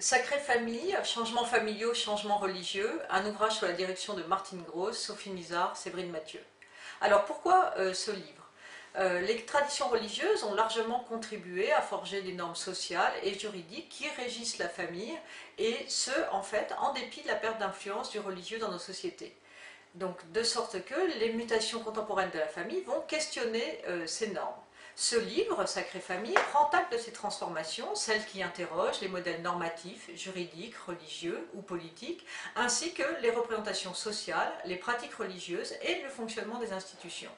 Sacrée famille, changements familiaux, changements religieux, un ouvrage sous la direction de Martine Gross, Sophie Nizar, Séverine Mathieu. Alors pourquoi ce livre? Les traditions religieuses ont largement contribué à forger des normes sociales et juridiques qui régissent la famille, et ce, en fait, en dépit de la perte d'influence du religieux dans nos sociétés. Donc, de sorte que les mutations contemporaines de la famille vont questionner ces normes. Ce livre, Sacrée Famille, prend acte de ces transformations, celles qui interrogent les modèles normatifs, juridiques, religieux ou politiques, ainsi que les représentations sociales, les pratiques religieuses et le fonctionnement des institutions.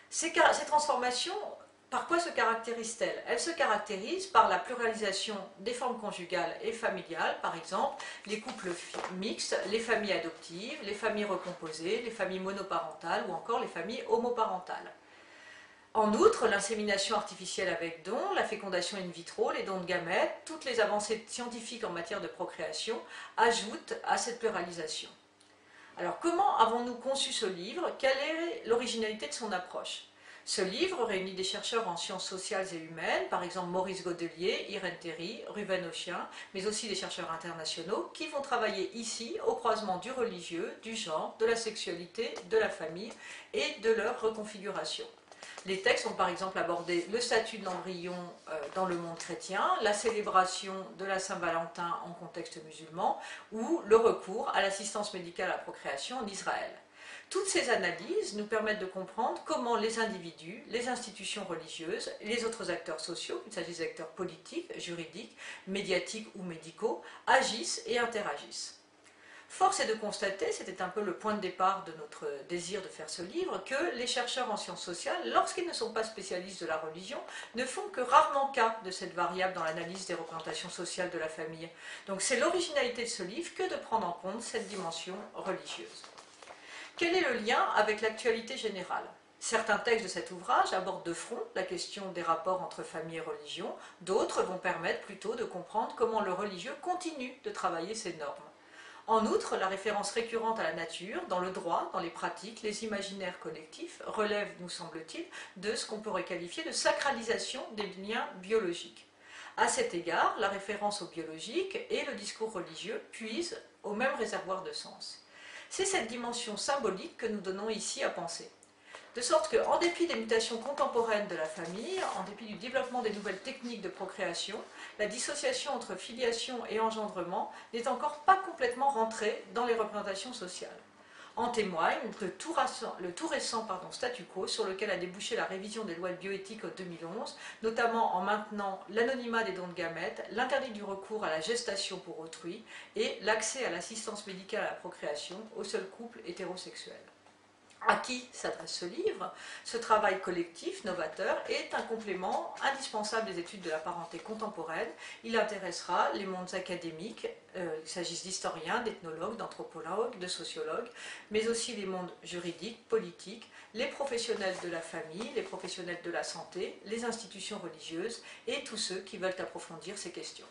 Ces transformations, par quoi se caractérisent-elles? Elles se caractérisent par la pluralisation des formes conjugales et familiales, par exemple les couples mixtes, les familles adoptives, les familles recomposées, les familles monoparentales ou encore les familles homoparentales. En outre, l'insémination artificielle avec don, la fécondation in vitro, les dons de gamètes, toutes les avancées scientifiques en matière de procréation ajoutent à cette pluralisation. Alors, comment avons-nous conçu ce livre? Quelle est l'originalité de son approche? Ce livre réunit des chercheurs en sciences sociales et humaines, par exemple Maurice Godelier, Irène Théry, Ruben Auchien, mais aussi des chercheurs internationaux qui vont travailler ici au croisement du religieux, du genre, de la sexualité, de la famille et de leur reconfiguration. Les textes ont par exemple abordé le statut de l'embryon dans le monde chrétien, la célébration de la Saint-Valentin en contexte musulman ou le recours à l'assistance médicale à la procréation en Israël. Toutes ces analyses nous permettent de comprendre comment les individus, les institutions religieuses et les autres acteurs sociaux, qu'il s'agisse d'acteurs politiques, juridiques, médiatiques ou médicaux, agissent et interagissent. Force est de constater, c'était un peu le point de départ de notre désir de faire ce livre, que les chercheurs en sciences sociales, lorsqu'ils ne sont pas spécialistes de la religion, ne font que rarement cas de cette variable dans l'analyse des représentations sociales de la famille. Donc c'est l'originalité de ce livre que de prendre en compte cette dimension religieuse. Quel est le lien avec l'actualité générale? Certains textes de cet ouvrage abordent de front la question des rapports entre famille et religion, d'autres vont permettre plutôt de comprendre comment le religieux continue de travailler ces normes. En outre, la référence récurrente à la nature, dans le droit, dans les pratiques, les imaginaires collectifs, relève, nous semble-t-il, de ce qu'on pourrait qualifier de sacralisation des liens biologiques. À cet égard, la référence au biologique et le discours religieux puisent au même réservoir de sens. C'est cette dimension symbolique que nous donnons ici à penser. De sorte qu'en dépit des mutations contemporaines de la famille, en dépit du développement des nouvelles techniques de procréation, la dissociation entre filiation et engendrement n'est encore pas complètement rentrée dans les représentations sociales. En témoigne le tout récent statu quo sur lequel a débouché la révision des lois de bioéthique en 2011, notamment en maintenant l'anonymat des dons de gamètes, l'interdit du recours à la gestation pour autrui et l'accès à l'assistance médicale à la procréation aux seuls couples hétérosexuels. À qui s'adresse ce livre? Ce travail collectif, novateur, est un complément indispensable des études de la parenté contemporaine. Il intéressera les mondes académiques, qu'il s'agisse d'historiens, d'ethnologues, d'anthropologues, de sociologues, mais aussi les mondes juridiques, politiques, les professionnels de la famille, les professionnels de la santé, les institutions religieuses et tous ceux qui veulent approfondir ces questions.